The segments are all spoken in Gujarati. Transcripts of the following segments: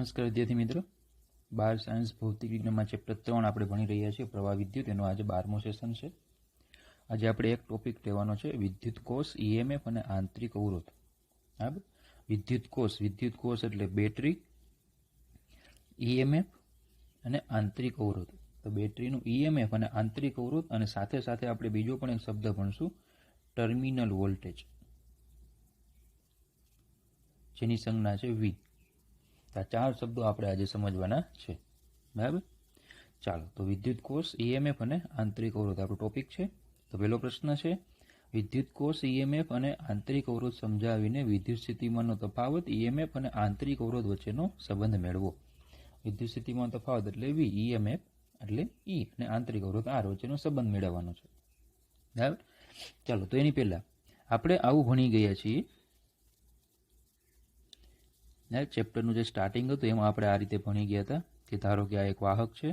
નમસ્કાર વિદ્યાર્થી મિત્રો, 12 સાયન્સ ભૌતિક વિજ્ઞાનમાં ચેપ્ટર 3 આપણે ભણી રહ્યા છીએ પ્રવાહ વિદ્યુત. એનો આજે 12મો સેશન છે. આજે આપણે એક ટોપિક લેવાનો છે વિદ્યુત કોષ, ઈએમએફ અને આંતરિક અવરોધ. બરાબર. વિદ્યુત કોષ એટલે બેટરી, ઈએમએફ અને આંતરિક અવરોધ. તો બેટરીનું ઈએમએફ અને આંતરિક અવરોધ, અને સાથે સાથે આપણે બીજો પણ એક શબ્દ ભણશું ટર્મિનલ વોલ્ટેજ, જેની સંજ્ઞા છે વી. આ 4 શબ્દો આપણે આજે સમજવાના છે. બરાબર. ચાલો, તો વિદ્યુત કોષ, ઈએમએફ અને આંતરિક અવરોધ આપણો ટોપિક છે. તો પહેલો પ્રશ્ન છે, વિદ્યુત કોષ, ઈએમએફ અને આંતરિક અવરોધ સમજાવીને વિદ્યુત સ્થિતિમાનનો તફાવત, ઈએમએફ અને આંતરિક અવરોધ વચ્ચેનો સંબંધ મેળવો. વિદ્યુત સ્થિતિમાન તફાવત એટલે વી, ઈએમએફ એટલે ઈ અને આંતરિક અવરોધ આર વચ્ચેનો સંબંધ મેળવવાનો છે. બરાબર. ચાલો, તો એની પહેલા આપણે આવું ભણી ગયા છીએ. ચેપ્ટરનું જે સ્ટાર્ટિંગ હતું એમાં આપણે આ રીતે ભણી ગયા હતા કે ધારો કે આ એક વાહક છે.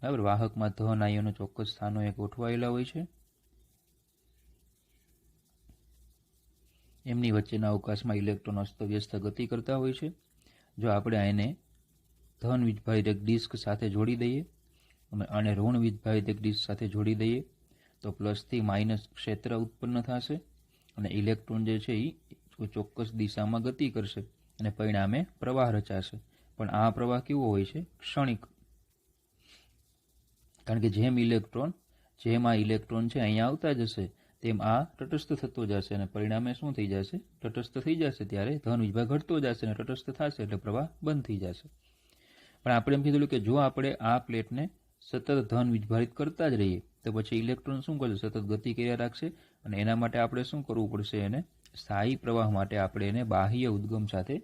બરાબર. વાહકમાં ધન આયનો ચોક્કસ સ્થાનોએ ગોઠવાયેલા હોય છે. એમની વચ્ચેના અવકાશમાં ઇલેક્ટ્રોન અસ્તવ્યસ્ત ગતિ કરતા હોય છે. જો આપણે આને ધન વીજભારિત ડિસ્ક સાથે જોડી દઈએ અને ઋણ વીજભારિત ડિસ્ક સાથે જોડી દઈએ તો પ્લસથી માઇનસ ક્ષેત્ર ઉત્પન્ન થશે અને ઇલેક્ટ્રોન જે છે એ ચોક્કસ દિશામાં ગતિ કરશે અને પરિણામે પ્રવાહ રચાશે. પણ આ પ્રવાહ કેવો હોય છે? ક્ષણિક. કારણ કે જેમ આ ઇલેક્ટ્રોન છે અહીંયા આવતા જશે તેમ આ તટસ્થ થતો જશે અને પરિણામે શું થઈ જશે? તટસ્થ થઈ જશે. ત્યારે ધન વિભાગ ઘટતો જશે અને તટસ્થ થશે એટલે પ્રવાહ બંધ થઈ જશે. પણ આપણે એમ કીધું કે જો આપણે આ પ્લેટને સતત ધન વીજભારિત કરતા જ રહીએ તો પછી ઇલેક્ટ્રોન શું કરશે? સતત ગતિ કર્યા રાખશે અને એના માટે આપણે શું કરવું પડશે? એને સ્થાયી પ્રવાહ માટે આપણે એને બાહ્ય ઉદ્ગમ સાથે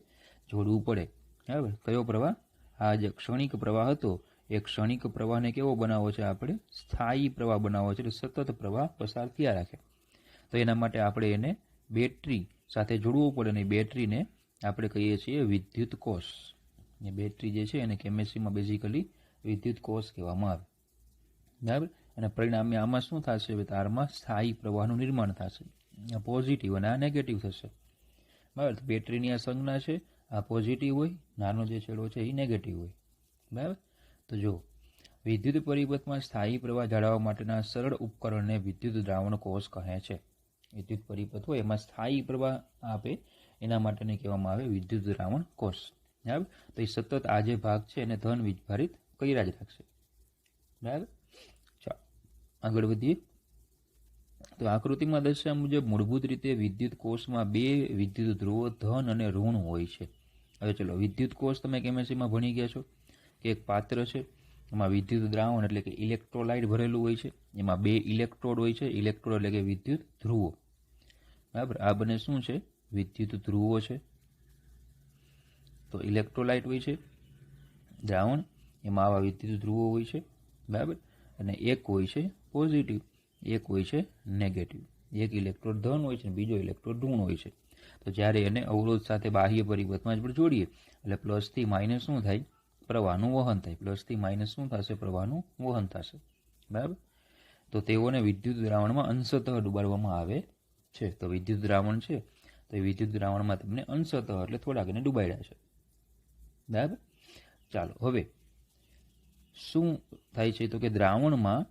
જોડવું પડે. બરાબર. કયો પ્રવાહ? આ જે ક્ષણિક પ્રવાહ હતો એ ક્ષણિક પ્રવાહને કેવો બનાવવો છે? આપણે સ્થાયી પ્રવાહ બનાવવો છે, એટલે સતત પ્રવાહ પસાર થયા રાખે. તો એના માટે આપણે એને બેટરી સાથે જોડવું પડે અને બેટરીને આપણે કહીએ છીએ વિદ્યુત કોષ. એ બેટરી જે છે એને કેમેસ્ટ્રીમાં બેઝિકલી વિદ્યુત કોષ કહેવામાં આવે. બરાબર. અને પરિણામે આમાં શું થશે? તારમાં સ્થાયી પ્રવાહનું નિર્માણ થશે. આ પોઝિટિવ અને આ નેગેટિવ થશે. બરાબર. બેટરીની આ સંજ્ઞા છે, આ પોઝિટિવ હોય, નાનો જે છેડો છે એ નેગેટિવ હોય. બરાબર. તો જો વિદ્યુત પરિપથમાં સ્થાયી પ્રવાહ જાળવવા માટેના સરળ ઉપકરણને વિદ્યુત દ્રાવણ કોષ કહે છે. વિદ્યુત પરિપથ હોય એમાં સ્થાયી પ્રવાહ આપે એના માટેને કહેવામાં આવે વિદ્યુત દ્રાવણ કોષ. બરાબર. તો એ સતત આ જે ભાગ છે એને ધન વીજભારિત કર્યા જ રાખશે. બરાબર. ચાલો આગળ વધીએ. તો આકૃતિમાં દર્શાવ્યા મુજબ મૂળભૂત રીતે વિદ્યુત કોષમાં 2 વિદ્યુત ધ્રુવો ધન અને ઋણ હોય છે. હવે ચલો, વિદ્યુત કોષ તમે કેમેસ્ટ્રીમાં ભણી ગયા છો કે એક પાત્ર છે, એમાં વિદ્યુત દ્રાવણ એટલે કે ઇલેક્ટ્રોલાઇટ ભરેલું હોય છે. એમાં 2 ઇલેક્ટ્રોડ હોય છે. ઇલેક્ટ્રોડ એટલે કે વિદ્યુત ધ્રુવો. બરાબર. આ બંને શું છે? વિદ્યુત ધ્રુવો છે. તો ઇલેક્ટ્રોલાઇટ હોય છે દ્રાવણ, એમાં આવા વિદ્યુત ધ્રુવો હોય છે. બરાબર. અને એક હોય છે પોઝિટિવ, એક હોય છે નેગેટિવ. એક ઇલેક્ટ્રોડ ધન હોય છે, બીજો ઇલેક્ટ્રોડ ઋણ હોય છે. તો જ્યારે એને અવરોધ સાથે બાહ્ય પરિપથમાં જ જોડીએ એટલે પ્લસથી માઇનસ શું થાય? પ્રવાહનું વહન થાય. પ્લસથી માઇનસ શું થશે? પ્રવાહનું વહન થશે. બરાબર. તો તેઓને વિદ્યુત દ્રાવણમાં અંશતઃ ડુબાડવામાં આવે છે. તો વિદ્યુત દ્રાવણ છે તો એ વિદ્યુત દ્રાવણમાં તમને અંશતઃ એટલે થોડાક એને ડુબાડ્યા છે. બરાબર. ચાલો, હવે શું થાય છે? તો કે દ્રાવણમાં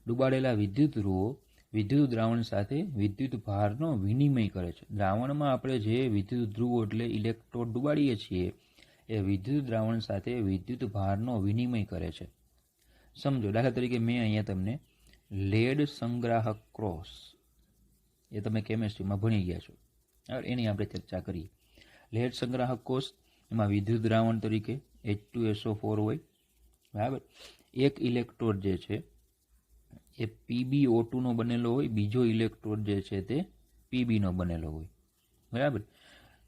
ડુબાડેલા વિદ્યુત ધ્રુવો વિદ્યુત દ્રાવણ સાથે વિદ્યુત ભારનો વિનિમય કરે છે. દ્રાવણમાં આપણે જે વિદ્યુત ધ્રુવો એટલે ઇલેક્ટ્રોડ ડુબાડીએ છીએ એ વિદ્યુત દ્રાવણ સાથે વિદ્યુત ભારનો વિનિમય કરે છે. સમજો, દાખલા તરીકે મેં અહીંયા તમને લેડ સંગ્રાહક કોષ, એ તમે કેમેસ્ટ્રીમાં ભણી ગયા છો, એની આપણે ચર્ચા કરીએ. લેડ સંગ્રાહક કોષ, એમાં વિદ્યુત દ્રાવણ તરીકે H2SO4 હોય. બરાબર. એક ઇલેક્ટ્રોડ જે છે એ PbO2 નો બનેલો હોય, બીજો ઇલેક્ટ્રોડ જે છે તે Pb નો બનેલો હોય. બરાબર.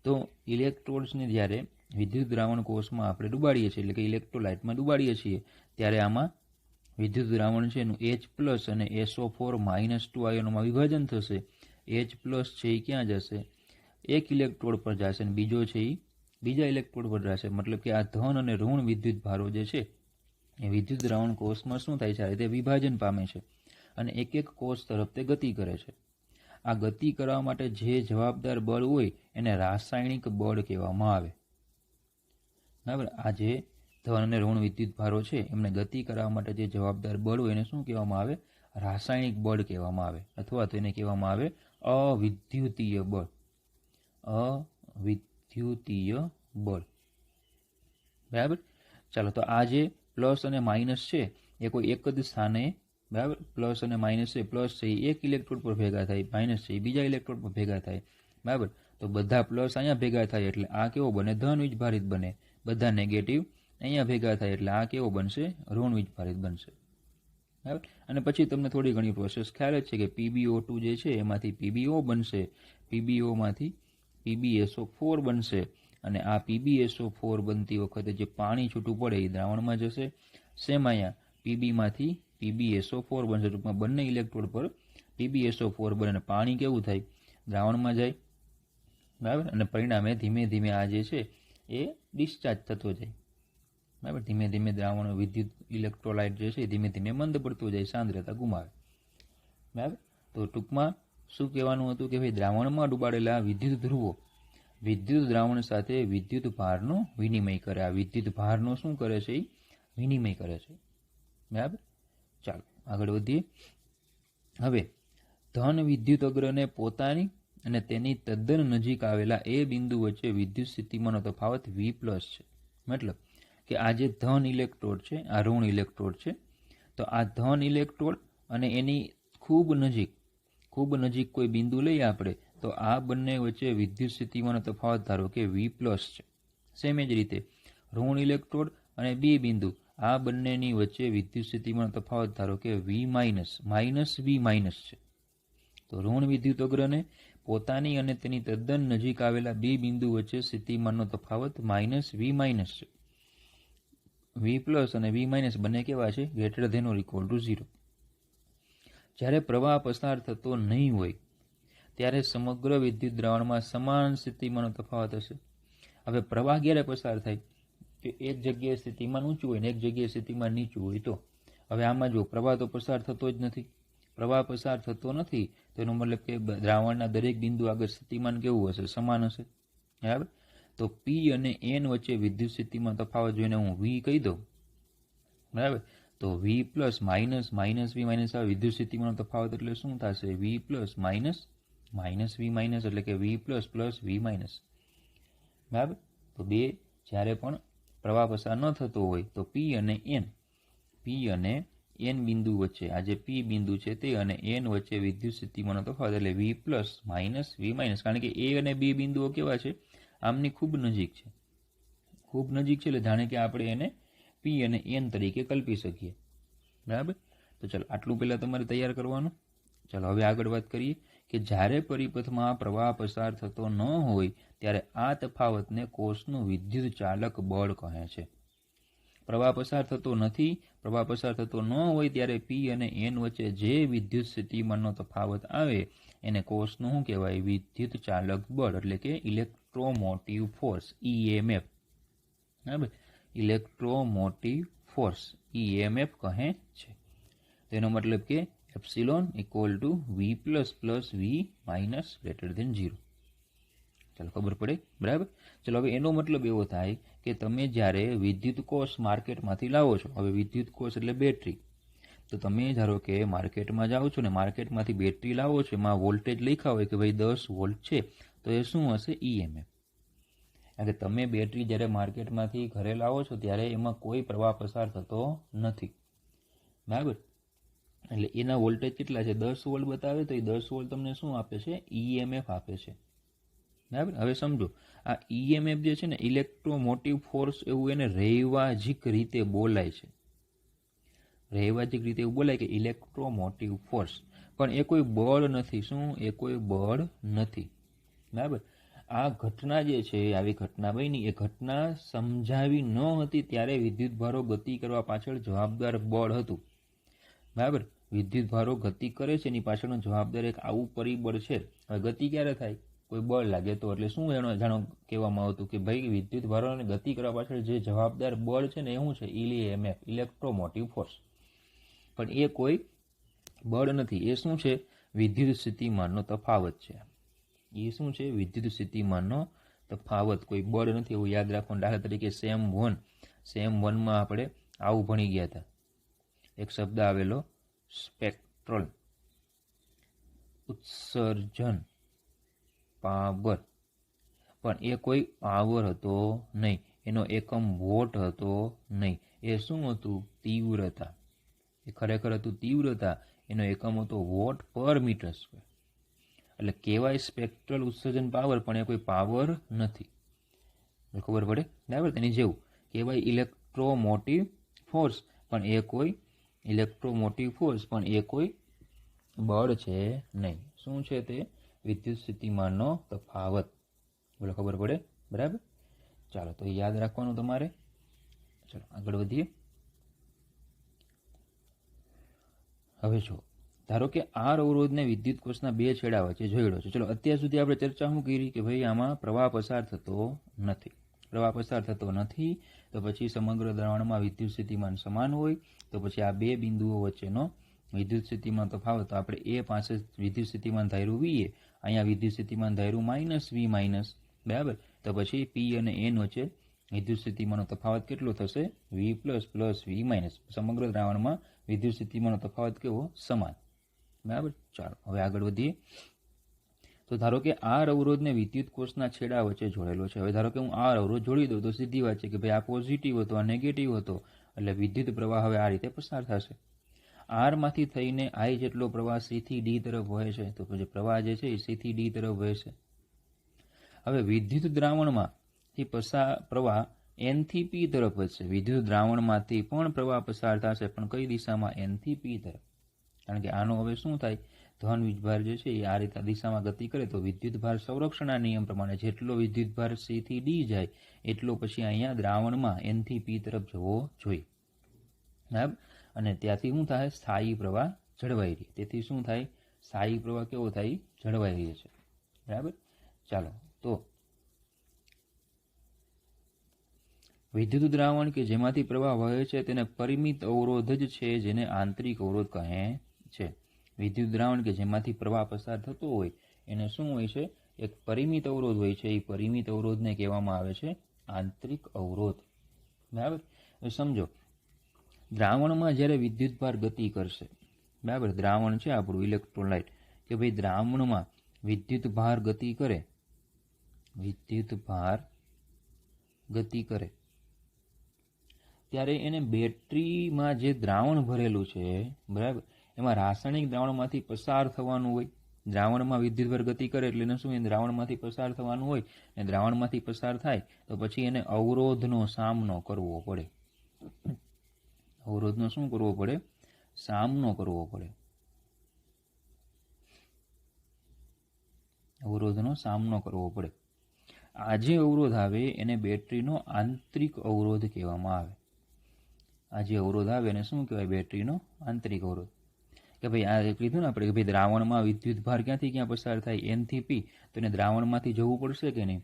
તો ઇલેક્ટ્રોડ્સને જ્યારે વિદ્યુત દ્રાવણ કોષમાં આપણે ડુબાડીએ છીએ એટલે કે ઇલેક્ટ્રોલાઇટમાં ડુબાડીએ છીએ ત્યારે આમાં વિદ્યુત દ્રાવણ છે એનું H+ અને SO4-2 આયનોમાં વિભાજન થશે. H+ છે એ ક્યાં જશે? એક ઇલેક્ટ્રોડ પર જશે અને બીજો છે એ બીજા ઇલેક્ટ્રોડ પર જશે. મતલબ કે આ ધન અને ઋણ વિદ્યુત ભારો જે છે એ વિદ્યુત દ્રાવણ કોષમાં શું થાય છે? આ રીતે વિભાજન પામે છે અને એક એક કોષ તરફ તે ગતિ કરે છે. આ ગતિ કરવા માટે જે જવાબદાર બળ હોય એને રાસાયણિક બળ કહેવામાં આવે. બરાબર. આ જે ધન અને ઋણ વિદ્યુત ભારો છે એમને ગતિ કરાવવા માટે જે જવાબદાર બળ હોય એને શું કહેવામાં આવે? રાસાયણિક બળ કહેવામાં આવે, અથવા તો એને કહેવામાં આવે અવિદ્યુતીય બળ. અવિદ્યુતીય બળ. બરાબર. ચાલો, તો આ જે પ્લસ અને માઇનસ છે એ કોઈ એક જ સ્થાને, બરાબર, પ્લસ અને માઇનસ છે, પ્લસ છે એ એક ઇલેક્ટ્રોડ પર ભેગા થાય, માઇનસ છે એ બીજા ઇલેક્ટ્રોડ પર ભેગા થાય. બરાબર. તો બધા પ્લસ અહીંયા ભેગા થાય એટલે આ કેવો બને? ધન વીજભારિત બને. બધા નેગેટિવ અહીંયા ભેગા થાય એટલે આ કેવો બનશે? ઋણ વીજભારિત બનશે. બરાબર. અને પછી તમને થોડી ઘણી પ્રોસેસ ખ્યાલ જ છે કે PbO2 જે છે એમાંથી PbO બનશે, PbOમાંથી PbSO4 બનશે, અને આ PbSO4 બનતી વખતે જે પાણી છૂટું પડે એ દ્રાવણમાં જશે. સેમ અહીંયા Pbમાંથી PbSO4 બનશે. ટૂંકમાં બંને ઇલેક્ટ્રોડ પર PbSO4 બને અને પાણી કેવું થાય? દ્રાવણમાં જાય. બરાબર. અને પરિણામે ધીમે ધીમે આ જે છે એ ડિસ્ચાર્જ થતો જાય. બરાબર. ધીમે ધીમે દ્રાવણ વિદ્યુત ઇલેક્ટ્રોલાઇટ જે છે ધીમે ધીમે મંદ પડતું જાય, સાંદ્રતા ગુમાવે. બરાબર. તો ટૂંકમાં શું કહેવાનું હતું કે ભાઈ દ્રાવણમાં ડૂબાડેલા વિદ્યુત ધ્રુવો વિદ્યુત દ્રાવણ સાથે વિદ્યુત ભારનો વિનિમય કરે. આ વિદ્યુત ભારનો શું કરે છે? એ વિનિમય કરે છે. બરાબર. ચાલો આગળ વધીએ. હવે ધન વિદ્યુત અગ્રને પોતાની અને તેની તદ્દન નજીક આવેલા એ બિંદુ વચ્ચે વિદ્યુત સ્થિતિમાનનો તફાવત V+ છે. મતલબ કે આ જે ધન ઇલેક્ટ્રોડ છે, આ ઋણ ઇલેક્ટ્રોડ છે, તો આ ધન ઇલેક્ટ્રોડ અને એની ખૂબ નજીક કોઈ બિંદુ લઈએ આપણે, તો આ બંને વચ્ચે વિદ્યુત સ્થિતિમાનનો તફાવત ધારો કે V+ છે. સેમ જ રીતે ઋણ ઇલેક્ટ્રોડ અને B બિંદુ, આ બંનેની વચ્ચે વિદ્યુત સ્થિતિમાનનો તફાવત ધારો કે V- V- છે. તો ઋણ વિદ્યુત અગ્રને પોતાની અને તેની તદ્દન નજીક આવેલા B બિંદુ વચ્ચે સ્થિતિમાનનો તફાવત -V- છે. V+ અને V- બંને કેવા છે? Greater than or equal to 0. જ્યારે પ્રવાહ પસાર થતો નહીં હોય ત્યારે સમગ્ર વિદ્યુત દ્રાવણમાં સમાન સ્થિતિમાનનો તફાવત હશે. હવે પ્રવાહ ક્યારે પસાર થાય? કે એક જગ્યાએ સ્થિતિમાન ઊંચું હોય ને એક જગ્યાએ સ્થિતિમાન નીચું હોય. તો હવે આમાં જો પ્રવાહ તો પસાર થતો જ નથી. પ્રવાહ પસાર થતો નથી તો એનો મતલબ કે દ્રાવણના દરેક બિંદુ આગળ સ્થિતિમાન કેવું હશે? સમાન હશે. બરાબર. તો P અને N વચ્ચે વિદ્યુત સ્થિતિમાન તફાવત જોઈને હું V કહી દઉં. બરાબર. તો V+ -V- આ વિદ્યુત સ્થિતિમાનનો તફાવત એટલે શું થશે? V+ -V એટલે કે V+ + V-. બરાબર. તો બે જ્યારે પણ પ્રવાહ પસાર ન થતો હોય તો P અને N બિંદુ વચ્ચે, આ જે P બિંદુ છે તે અને N વચ્ચે વિદ્યુત સ્થિતિમાનનો તફાવત એટલે V+ -V-. કારણ કે A અને B બિંદુઓ કેવા છે? આમની ખૂબ નજીક છે. ખૂબ નજીક છે એટલે જાણે કે આપણે એને P અને N તરીકે કલ્પી શકીએ. બરાબર. તો ચાલો આટલું પહેલાં તમારે તૈયાર કરવાનું. ચાલો હવે આગળ વાત કરીએ કે જ્યારે પરિપથમાં પ્રવાહ પસાર થતો ન હોય ત્યારે આ તફાવતને કોષનું વિદ્યુત ચાલક બળ કહે છે. પ્રવાહ પસાર થતો ન હોય ત્યારે P અને N વચ્ચે જે વિદ્યુત સ્થિતિમાનનો તફાવત આવે એને કોષનું શું કહેવાય? વિદ્યુત ચાલક બળ, એટલે કે ઇલેક્ટ્રોમોટિવ ફોર્સ, EMF. બરાબર. ઇલેક્ટ્રોમોટિવ ફોર્સ, EMF કહે છે. તેનો મતલબ કે epsilon = V++ V- greater than 0. ચાલો ખબર પડે. બરાબર. ચલો હવે એનો મતલબ એવો થાય કે તમે જ્યારે વિદ્યુત કોષ માર્કેટમાંથી લાવો છો, હવે વિદ્યુત કોષ એટલે બેટરી, તો તમે ધારો કે માર્કેટમાં જાઓ છો ને માર્કેટમાંથી બેટરી લાવો છો, એમાં વોલ્ટેજ લખ્યા હોય કે ભાઈ 10 વોલ્ટ છે, તો એ શું હશે? EMF. કારણ કે તમે બેટરી જ્યારે માર્કેટમાંથી ઘરે લાવો છો ત્યારે એમાં કોઈ પ્રવાહ પસાર થતો નથી. બરાબર. એટલે એના વોલ્ટેજ કેટલા છે? 10 વોલ્ટ બતાવે તો એ 10 વોલ્ટ તમને શું આપે છે? EMF આપે છે. બરાબર. હવે સમજો આ EMF જે છે ને ઇલેક્ટ્રોમોટિવ ફોર્સ એવું એને રૈવાજિક રીતે બોલાય છે. રૈવાજિક રીતે એવું બોલાય કે ઇલેક્ટ્રોમોટિવ ફોર્સ, પણ એ કોઈ બળ નથી. શું? એ કોઈ બળ નથી. બરાબર. આ ઘટના જે છે, આવી ઘટના બની, એ ઘટના સમજાવી ન હતી ત્યારે વિદ્યુત ભારો ગતિ કરવા પાછળ જવાબદાર બળ હતું. બરાબર. વિદ્યુત ભારો ગતિ કરે છે એની પાછળનો જવાબદાર એક આવું પરિબળ છે. હવે ગતિ ક્યારે થાય? કોઈ બળ લાગે તો. એટલે શું જાણો કહેવામાં આવતું કે ભાઈ વિદ્યુત ભારોને ગતિ કરવા પાછળ જે જવાબદાર બળ છે ને એ શું છે? EMF, electromotive force. પણ એ કોઈ બળ નથી. એ શું છે? વિદ્યુત સ્થિતિમાનનો તફાવત છે. એ શું છે? વિદ્યુત સ્થિતિમાનનો તફાવત, કોઈ બળ નથી એવું યાદ રાખવાનું. દાખલા તરીકે સેમ 1 આપણે આવું ભણી ગયા હતા, એક શબ્દ આવેલો સ્પેક્ટ્રલ, ઉત્સર્જન પાવર, પણ એ કોઈ પાવર હતો નહીં, એનો એકમ વોટ હતો નહીં, એ શું હતું? તીવ્રતા. એ ખરેખર હતું તીવ્રતા, એનો એકમ હતો વોટ પર મીટર સ્ક્વેર. એટલે કહેવાય સ્પેક્ટ્રલ ઉત્સર્જન પાવર, પણ એ કોઈ પાવર નથી. ખબર પડે? બરાબર. તેની જેવું કહેવાય ઇલેક્ટ્રોમોટિવ ફોર્સ, પણ એ કોઈ ઇલેક્ટ્રોમોટિવ ફોર્સ, પણ એ કોઈ બળ છે નહીં. શું છે તે? વિદ્યુત સ્થિતિમાનનો તફાવત. બોલો, ખબર પડે? બરાબર. ચાલો, તો યાદ રાખવાનું તમારે. ચાલો આગળ વધીએ. હવે જો ધારો કે આર અવરોધને વિદ્યુત કોષના બે છેડા વચ્ચે જોડ્યો છે. ચલો, અત્યાર સુધી આપણે ચર્ચા શું કરી કે ભાઈ આમાં પ્રવાહ પસાર થતો નથી. પ્રવાહ પસાર થતો નથી તો પછી સમગ્ર દ્રાવણમાં વિદ્યુત સ્થિતિમાન સમાન હોય, તો પછી આ બે બિંદુઓ વચ્ચેનો વિદ્યુત સ્થિતિમાન તફાવત, તો આપણે એ પાસે વિદ્યુત સ્થિતિમાન ધાર્યું વી, અહીંયા વિદ્યુત સ્થિતિમાન ધાર્યું -V-, બરાબર. તો પછી પી અને એન વચ્ચે વિદ્યુત સ્થિતિમાનનો તફાવત કેટલો થશે? V++ V-. સમગ્ર દ્રાવણમાં વિદ્યુત સ્થિતિમાનનો તફાવત કેવો? સમાન. બરાબર. ચાલો હવે આગળ વધીએ. તો ધારો કે આર અવરોધને વિદ્યુત કોષના છેડા વચ્ચે જોડેલો છે. હવે ધારો કે હું આર અવરોધ જોડી દઉં તો સીધી વાત છે કે ભાઈ આ પોઝિટિવ હતો, આ નેગેટિવ હતો, એટલે વિદ્યુત પ્રવાહ હવે આ રીતે પસાર થશે. આરમાંથી થઈને આઈ જેટલો પ્રવાહ સી થી ડી તરફ વહે છે, તો પછી પ્રવાહ જે છે એ સી થી ડી તરફ વહેશે. હવે વિદ્યુત દ્રાવણમાંથી પ્રવાહ એન થી પી તરફ વધશે. વિદ્યુત દ્રાવણમાંથી પણ પ્રવાહ પસાર થશે, પણ કઈ દિશામાં? એન થી પી તરફ. કારણ કે આનો હવે શું થાય? ધન વીજભાર જે છે એ આ રીતે દિશામાં ગતિ કરે, તો વિદ્યુતભાર સંરક્ષણના નિયમ પ્રમાણે જેટલો વિદ્યુતભાર સી થી ડી જાય એટલો પછી અહીંયા દ્રાવણમાં એન થી પી તરફ જવો જોઈએ. બરાબર. અને ત્યાંથી શું થાય? સ્થાયી પ્રવાહ જળવાઈ રહે. તેથી શું થાય? સ્થાયી પ્રવાહ કેવો થાય? જળવાઈ રહે છે. બરાબર. ચાલો, તો વિદ્યુત દ્રાવણ કે જેમાંથી પ્રવાહ વહે છે તેને પરિમિત અવરોધ જ છે, જેને આંતરિક અવરોધ કહે છે. વિદ્યુત દ્રાવણ કે જેમાંથી પ્રવાહ પસાર થતો હોય એને શું હોય છે? એક પરિમિત અવરોધ હોય છે. એ પરિમિત અવરોધને કહેવામાં આવે છે આંતરિક અવરોધ. બરાબર. સમજો, દ્રાવણમાં જ્યારે વિદ્યુતભાર ગતિ કરશે, બરાબર, દ્રાવણ છે આપણું ઇલેક્ટ્રોલાઇટ, કે ભાઈ દ્રાવણમાં વિદ્યુતભાર ગતિ કરે, વિદ્યુતભાર ગતિ કરે ત્યારે એને બેટરીમાં જે દ્રાવણ ભરેલું છે, બરાબર, એમાં રાસાયણિક દ્રાવણમાંથી પસાર થવાનું હોય. દ્રાવણમાં વિદ્યુતભાર ગતિ કરે એટલે એને શું? દ્રાવણમાંથી પસાર થવાનું હોય, અને દ્રાવણમાંથી પસાર થાય તો પછી એને અવરોધનો સામનો કરવો પડે. અવરોધનો શું કરવો પડે? સામનો કરવો પડે. અવરોધનો સામનો કરવો પડે. આ જે અવરોધ આવે એને બેટરીનો આંતરિક અવરોધ કહેવામાં આવે. આ જે અવરોધ આવે એને શું કહેવાય? બેટરીનો આંતરિક અવરોધ. કે ભાઈ આ કીધું ને આપણે કે ભાઈ દ્રાવણમાં વિદ્યુતભાર ક્યાંથી ક્યાં પસાર થાય? એન થી પી. તો એને દ્રાવણમાંથી જવું પડશે કે નહીં?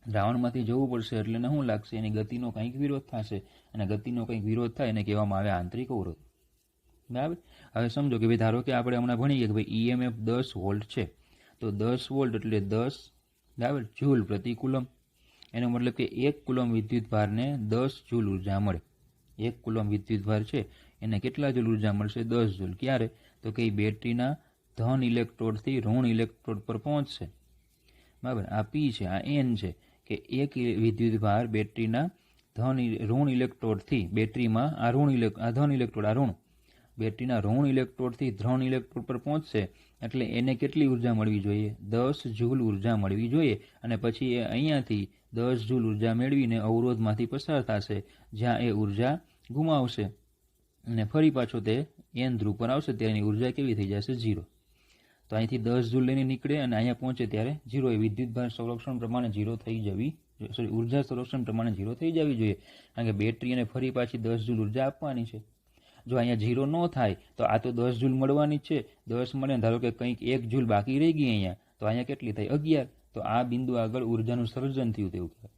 દ્રાવણમાંથી જવું પડશે એટલે એને શું લાગશે? એની ગતિનો કંઈક વિરોધ થશે, અને ગતિનો કંઈક વિરોધ થાય એને કહેવામાં આવે આંતરિક અવરોધ. બરાબર. હવે સમજો કે ભાઈ ધારો કે આપણે હમણાં ભણી ગયા કે ભાઈ ઈએમએફ 10 વોલ્ટ છે, તો 10 વોલ્ટ એટલે 10, બરાબર, જૂલ પ્રતિ કુલમ. એનો મતલબ કે 1 કુલમ વિદ્યુતભારને 10 જૂલ ઉર્જા મળે. 1 કુલમ વિદ્યુતભાર છે એને કેટલા જૂલ ઉર્જા મળશે? 10 જૂલ. ક્યારે? તો કે બેટરીના ધન ઇલેક્ટ્રોડથી ઋણ ઇલેક્ટ્રોડ પર પહોંચશે. બરાબર. આ પી છે, આ એન છે, કે એક વિદ્યુતભાર બેટરીના ઋણ ઇલેક્ટ્રોડથી બેટરીમાં આ ધન ઇલેક્ટ્રોડ, આ ઋણ બેટરીના ઋણ ઇલેક્ટ્રોડથી ધન ઇલેક્ટ્રોડ પર પહોંચશે એટલે એને કેટલી ઉર્જા મળવી જોઈએ? 10 જૂલ ઉર્જા મળવી જોઈએ. અને પછી એ અહીંયાથી 10 જૂલ ઉર્જા મેળવીને અવરોધમાંથી પસાર થશે, જ્યાં એ ઉર્જા ગુમાવશે અને ફરી પાછો તે એન ધ્રુવ પર આવશે ત્યારે એની ઉર્જા કેવી થઈ જશે? 0. તો અહીંથી 10 જૂલ લઈને નીકળે અને અહીંયા પહોંચે ત્યારે 0. એ વિદ્યુતભાર સંરક્ષણ પ્રમાણે 0 થઈ જવી જોઈએ, ઉર્જા સંરક્ષણ પ્રમાણે 0 થઈ જવી જોઈએ, કારણ કે બેટરી એને ફરી પાછી 10 જૂલ ઉર્જા આપવાની છે. જો અહીંયા 0 ન થાય તો આ તો 10 જૂલ મળવાની જ છે. 10 મળે, ધારો કે કંઈક 1 જૂલ બાકી રહી ગઈ અહીંયા, તો અહીંયા કેટલી થઈ? 11. તો આ બિંદુ આગળ ઉર્જાનું સર્જન થયું તેવું કહેવાય.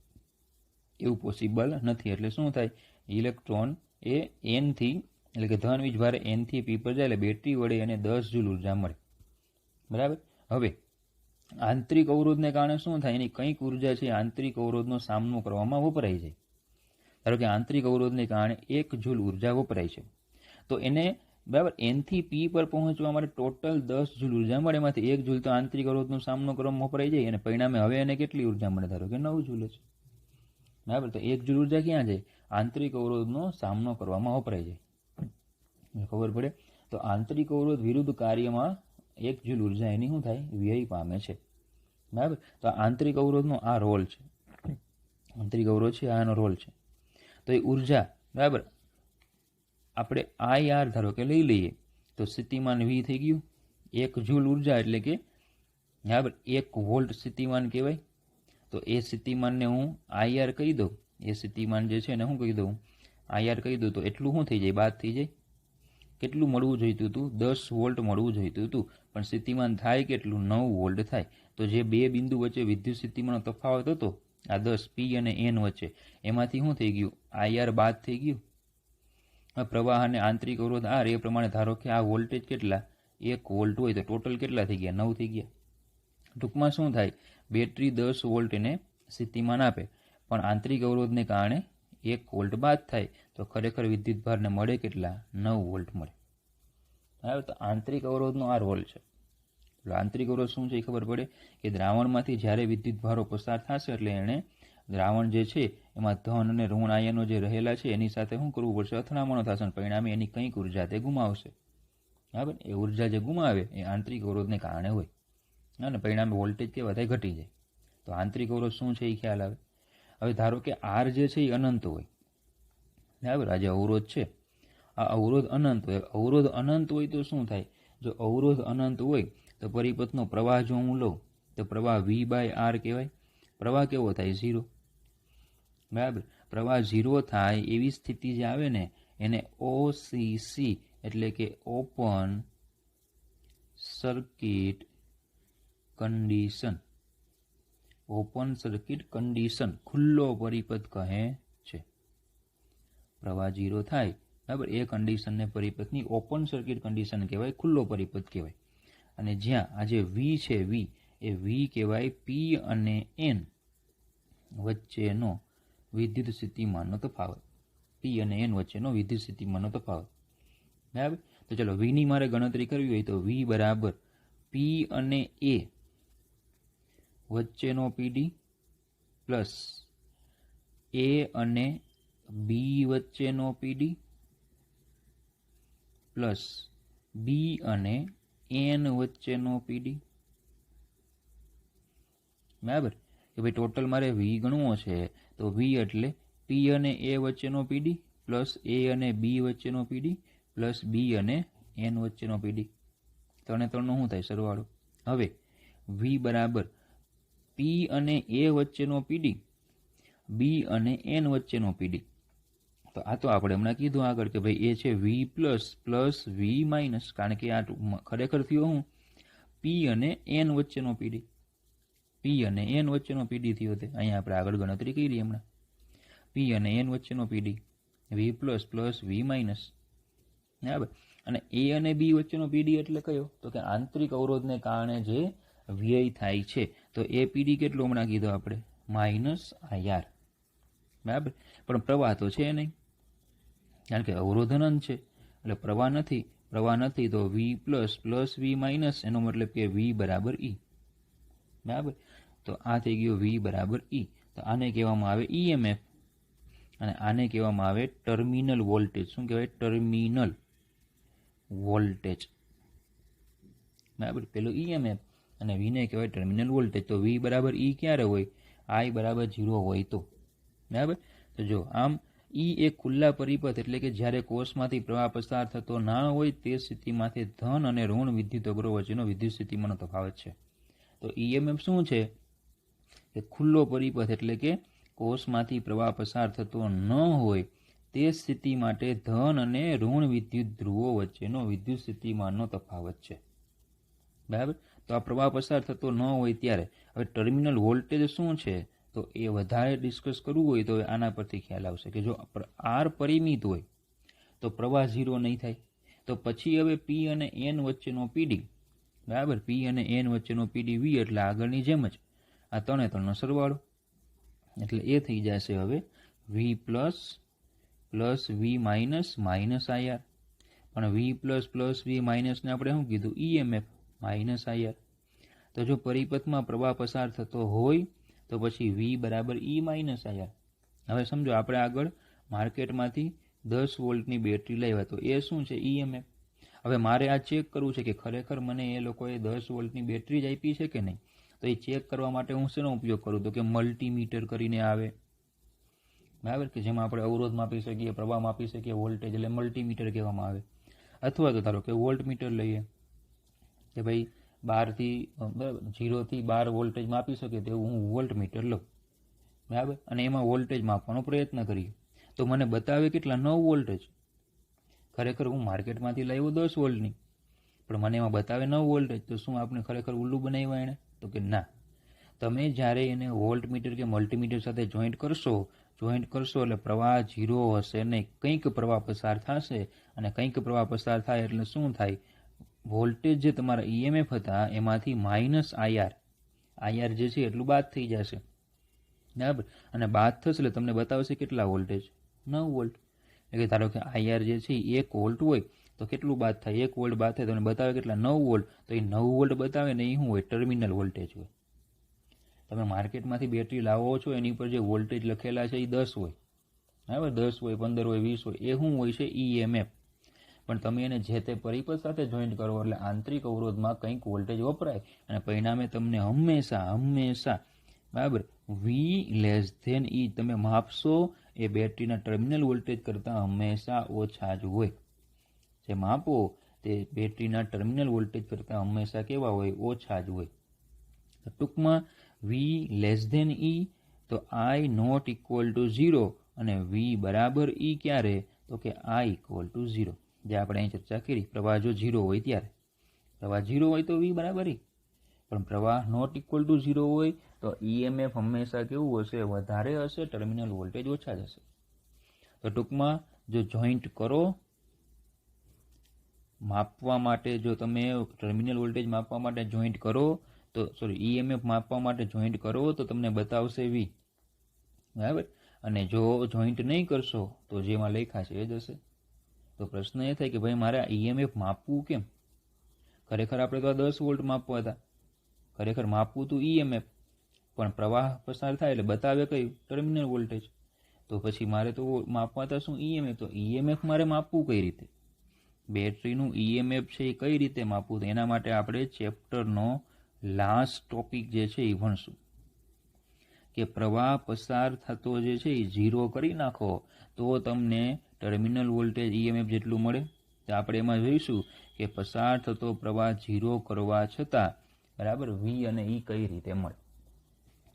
એવું પોસિબલ નથી. એટલે શું થાય? ઇલેક્ટ્રોન એ એન થી, એટલે કે ધન વીજભાર એન થી પી પર જાય એટલે બેટરી વડે એને 10 જૂલ ઉર્જા મળે. બરાબર. હવે આંતરિક અવરોધને કારણે શું થાય, એની કંઈક ઉર્જા છે આંતરિક અવરોધનો સામનો કરવામાં વપરાય છે. ધારો કે આંતરિક અવરોધને કારણે 1 જૂલ ઉર્જા વપરાય છે, તો એને બરાબર N થી P પર પહોંચવા માટે ટોટલ 10 જૂલ ઉર્જા મળે. એમાંથી 1 જૂલ તો આંતરિક અવરોધનો સામનો કરવામાં વપરાઈ જાય અને પરિણામે હવે એને કેટલી ઉર્જા મળે, ધારો કે 9 જૂલ છે. બરાબર, તો 1 જૂલ ઉર્જા ક્યાં જાય, આંતરિક અવરોધનો સામનો કરવામાં વપરાઈ જાય. ખબર પડે? તો આંતરિક અવરોધ વિરુદ્ધ કાર્યમાં 1 જૂલ ઉર્જા એની શું થાય, વ્યય પામે છે. બરાબર, તો આંતરિક અવરોધનો આ રોલ છે. આંતરિક અવરોધ છે આનો રોલ છે. તો એ ઉર્જા બરાબર આપણે IR ધારો કે લઈ લઈએ તો સ્થિતિમાન V થઈ ગયું. 1 જૂલ ઉર્જા એટલે કે બરાબર 1 વોલ્ટ સ્થિતિમાન કહેવાય. તો એ સ્થિતિમાનને હું IR કહી દઉં, એ સ્થિતિમાન જે છે એને હું કહી દઉં IR કહી દઉં, તો એટલું શું થઈ જાય, બાદ થઈ જાય. કેટલું મળવું જોઈતું હતું, 10 વોલ્ટ મળવું જોઈતું હતું, પણ સ્થિતિમાન થાય કેટલું, 9 વોલ્ટ થાય. તો જે બે બિંદુ વચ્ચે વિદ્યુત સ્થિતિમાનનો તફાવત હતો આ 10 P અને N વચ્ચે, એમાંથી શું થઈ ગયું, IR બાદ થઈ ગયું. પ્રવાહ અને આંતરિક અવરોધ R એ પ્રમાણે ધારો કે આ વોલ્ટેજ કેટલા, 1 વોલ્ટ હોય તો ટોટલ કેટલા થઈ ગયા, 9 થઈ ગયા. ટૂંકમાં શું થાય, બેટરી 10 વોલ્ટ એને સ્થિતિમાન આપે, પણ આંતરિક અવરોધને કારણે 1 વોલ્ટ બાદ થાય તો ખરેખર વિદ્યુતભારને મળે કેટલા, 9 વોલ્ટ મળે. બરાબર, તો આંતરિક અવરોધનો આ રોલ છે. આંતરિક અવરોધ શું છે એ ખબર પડે કે દ્રાવણમાંથી જ્યારે વિદ્યુતભારો પસાર થશે એટલે એણે દ્રાવણ જે છે એમાં ધન અને ઋણ આયનો જે રહેલા છે એની સાથે શું કરવું પડશે, અથડામણો થશે, પરિણામે એની કંઈક ઉર્જા તે ગુમાવશે. બરાબર, એ ઉર્જા જે ગુમાવે એ આંતરિક અવરોધને કારણે હોય અને પરિણામે વોલ્ટેજ કેવા થાય, ઘટી જાય. તો આંતરિક અવરોધ શું છે એ ખ્યાલ આવે. હવે ધારો કે R જે છે એ અનંત હોય. બરાબર, આ જે અવરોધ છે આ અવરોધ અનંત હોય. અવરોધ અનંત હોય તો શું થાય, જો અવરોધ અનંત હોય તો પરિપથનો પ્રવાહ જો હું લઉં તો પ્રવાહ V/R કહેવાય. પ્રવાહ કેવો થાય, 0. બરાબર, પ્રવાહ 0 થાય એવી સ્થિતિ જે આવે ને એને OCC એટલે કે open circuit condition, open circuit condition, ખુલ્લો પરિપથ કહે છે. પ્રવાહ 0 થાય બરાબર એ કન્ડિશનને પરિપથની ઓપન સર્કિટ કન્ડિશન કહેવાય, ખુલ્લો પરિપથ કહેવાય. અને જ્યાં આ જે V છે V એ V કહેવાય P અને N વચ્ચેનો વિદ્યુત સ્થિતિમાનનો તફાવત. P અને N વચ્ચેનો વિદ્યુત સ્થિતિમાનનો તફાવત. બરાબર, તો ચલો V ની મારે ગણતરી કરવી હોય તો V બરાબર P અને A વચ્ચેનો PD પ્લસ A અને B વચ્ચેનો PD પ્લસ B અને N વચ્ચેનો PD. બરાબર, કે ભાઈ ટોટલ મારે V ગણવો છે તો V એટલે P અને A વચ્ચેનો PD પ્લસ A અને B વચ્ચેનો PD પ્લસ B અને N વચ્ચેનો PD. ત્રણે ત્રણનો શું થાય, સરવાળો. હવે V બરાબર P અને A વચ્ચેનો PD, B અને N વચ્ચેનો PD. તો આ તો આપણે હમણાં કીધું આગળ કે ભાઈ એ છે V plus plus V minus, કારણ કે આ ખરેખર થયો હું P અને N વચ્ચેનો PD, P અને N વચ્ચેનો PD થયો તે અહીંયા આપણે આગળ ગણતરી કરી હમણાં. P અને N વચ્ચેનો PD V plus plus V minus. બરાબર, અને A અને B વચ્ચેનો PD એટલે કયો, તો કે આંતરિક અવરોધને કારણે જે વ્યય થાય છે તો એ PD કેટલો હમણાં કીધો આપણે, -IR. બરાબર, પણ પ્રવાહ તો છે નહીં કારણ કે અવરોધ અનંત છે એટલે પ્રવાહ નથી. પ્રવાહ નથી તો V plus plus V minus, એનો મતલબ કે V બરાબર E. બરાબર, તો આ થઈ ગયું V બરાબર E. તો આને કહેવામાં આવે EMF અને આને કહેવામાં આવે ટર્મિનલ વોલ્ટેજ. શું કહેવાય, ટર્મિનલ વોલ્ટેજ. બરાબર, પેલું EMF અને V ને કહેવાય ટર્મિનલ વોલ્ટેજ. તો V બરાબર E ક્યારે હોય, I બરાબર 0 હોય તો. બરાબર, તો જો આમ E એ ખુલ્લા પરિપથ એટલે કે જ્યારે કોષમાંથી પ્રવાહ પસાર થતો ના હોય તે સ્થિતિમાંથી ધન અને ઋણ વિદ્યુત અગ્રો વચ્ચેનો વિદ્યુત સ્થિતિમાનનો તફાવત છે. તો EMF શું છે કે ખુલ્લો પરિપથ એટલે કે કોષમાંથી પ્રવાહ પસાર થતો ન હોય તે સ્થિતિ માટે ધન અને ઋણ વિદ્યુત ધ્રુવો વચ્ચેનો વિદ્યુત સ્થિતિમાનનો તફાવત છે. બરાબર, તો આ પ્રવાહ પસાર થતો ન હોય ત્યારે હવે ટર્મિનલ વોલ્ટેજ શું છે, તો એ વધારે ડિસ્કસ કરવું હોય તો આના પરથી ખ્યાલ આવશે કે જો R પરિમિત હોય તો પ્રવાહ 0 નહીં થાય. તો પછી હવે P અને N વચ્ચેનો PD બરાબર. પી અને એન વચ્ચેનો પીડી વી એટલે આગળની જેમ જ આ 3 3નો સરવાળો, એટલે એ થઈ જશે હવે V plus V minus minus IR. પણ વી પ્લસ વી માઇનસને આપણે શું કીધું? EMF minus IR. તો જો પરિપથમાં પ્રવાહ પસાર થતો હોય તો પછી વી બરાબર ઈ માઇનસ આઈઆર. હવે સમજો આપણે આગળ માર્કેટમાંથી 10 વોલ્ટની બેટરી લાવ્યા, તો એ શું છે? ઈએમએફ. હવે મારે આ ચેક કરવું છે કે ખરેખર મને એ લોકોએ 10 વોલ્ટની બેટરી જ આપી છે કે નહીં. તો એ ચેક કરવા માટે હું શેનો ઉપયોગ કરું? તો કે મલ્ટીમીટર કરીને આવે, બરાબર, કે જેમાં આપણે અવરોધ માપી શકીએ, પ્રવાહ માપી શકીએ, વોલ્ટેજ, એટલે મલ્ટીમીટર કહેવામાં આવે. અથવા તો ધારો કે વોલ્ટમીટર લઈએ કે ભાઈ 0 થી 12 વોલ્ટેજ માપી શકે તેવું હું વોલ્ટમીટર લઉં, બરાબર, અને એમાં વોલ્ટેજ માપવાનો પ્રયત્ન કરીએ તો મને બતાવે કેટલા? 9 વોલ્ટેજ. ખરેખર હું માર્કેટમાંથી લાવ્યો 10 વોલ્ટની, પણ મને એમાં બતાવે 9 વોલ્ટેજ. તો શું આપણે ખરેખર ઉલ્લું બનાવ્યા એને? તો કે ના. તમે જ્યારે એને વોલ્ટમીટર કે મલ્ટીમીટર સાથે જોઈન્ટ કરશો એટલે પ્રવાહ 0 હશે નહીં, કંઈક પ્રવાહ પસાર થશે, અને કંઈક પ્રવાહ પસાર થાય એટલે શું થાય? વોલ્ટેજ જે તમારા ઈએમએફ હતા એમાંથી માઇનસ આઈઆર જે છે એટલું બાદ થઈ જશે, બરાબર, અને બાદ થશે એટલે તમને બતાવશે કેટલા વોલ્ટેજ? 9 વોલ્ટ. એટલે ધારો કે આઈઆર જે છે 1 વોલ્ટ હોય તો કેટલું બાદ થાય? 1 વોલ્ટ બાદ થાય તો બતાવે કેટલા? 9 વોલ્ટ. તો એ 9 વોલ્ટ બતાવે ને એ શું હોય? ટર્મિનલ વોલ્ટેજ હોય. તમે માર્કેટમાંથી બેટરી લાવો છો એની પર જે વોલ્ટેજ લખેલા છે એ 10 હોય, બરાબર, 10 હોય, 15 હોય, 20 હોય, એ શું હોય છે? ઈએમએફ. પણ તમે એને જે તે પરિપથ સાથે જોઈન્ટ કરો એટલે આંતરિક અવરોધમાં કંઈક વોલ્ટેજ વપરાય અને પરિણામે તમને હંમેશા બરાબર વી લેસ ધેન ઈ તમે માપશો એ બેટરીના ટર્મિનલ વોલ્ટેજ કરતાં હંમેશા ઓછા જ હોય. જે માપો તે બેટરીના ટર્મિનલ વોલ્ટેજ કરતાં હંમેશા કેવા હોય? ઓછા જ હોય. ટૂંકમાં વી લેસ ધેન ઈ તો આઈ નોટ ઇક્વલ ટુ 0 અને વી બરાબર ઈ ક્યારે? તો કે આઈ ઇક્વલ ટુ 0. જે આપણે અહીં ચર્ચા કરી, પ્રવાહ જો 0 હોય ત્યારે. પ્રવાહ 0 હોય તો વી બરાબર ઈ, પણ પ્રવાહ નોટ ઇક્વલ ટુ 0 હોય તો ઈએમએફ હંમેશા કેવું હશે? વધારે હશે, ટર્મિનલ વોલ્ટેજ ઓછા જ હશે. તો ટૂંકમાં જો જોઈન્ટ કરો માપવા માટે, જો તમે ટર્મિનલ વોલ્ટેજ માપવા માટે જોઈન્ટ કરો તો ઈએમએફ માપવા માટે જોઈન્ટ કરો તો તમને બતાવશે વી, બરાબર, અને જો જોઈન્ટ નહીં કરશો તો જેમાં લખાશે એ જ હશે. તો પ્રશ્ન એ થાય કે ભાઈ મારે આ ઈએમએફ માપવું કેમ? ખરેખર આપણે તો આ 10 વોલ્ટ માપવા હતા, ખરેખર માપવું હતું ઈએમએફ, પણ પ્રવાહ પસાર થાય એટલે બતાવે કયું? Terminal voltage. તો પછી મારે તો માપવા હતા શું? ઈએમએફ. તો ઈએમએફ મારે માપવું કઈ રીતે? બેટરીનું ઈએમએફ છે એ કઈ રીતે માપવું? તો એના માટે આપણે ચેપ્ટરનો લાસ્ટ ટોપિક જે છે એ ભણશું કે પ્રવાહ પસાર થતો જે છે એ 0 કરી નાખો તો તમને ટર્મિનલ વોલ્ટેજ ઈએમએફ જેટલું મળે. તો આપણે એમાં જોઈશું કે પસાર થતો પ્રવાહ 0 કરવા છતાં બરાબર વી અને ઈ કઈ રીતે મળે,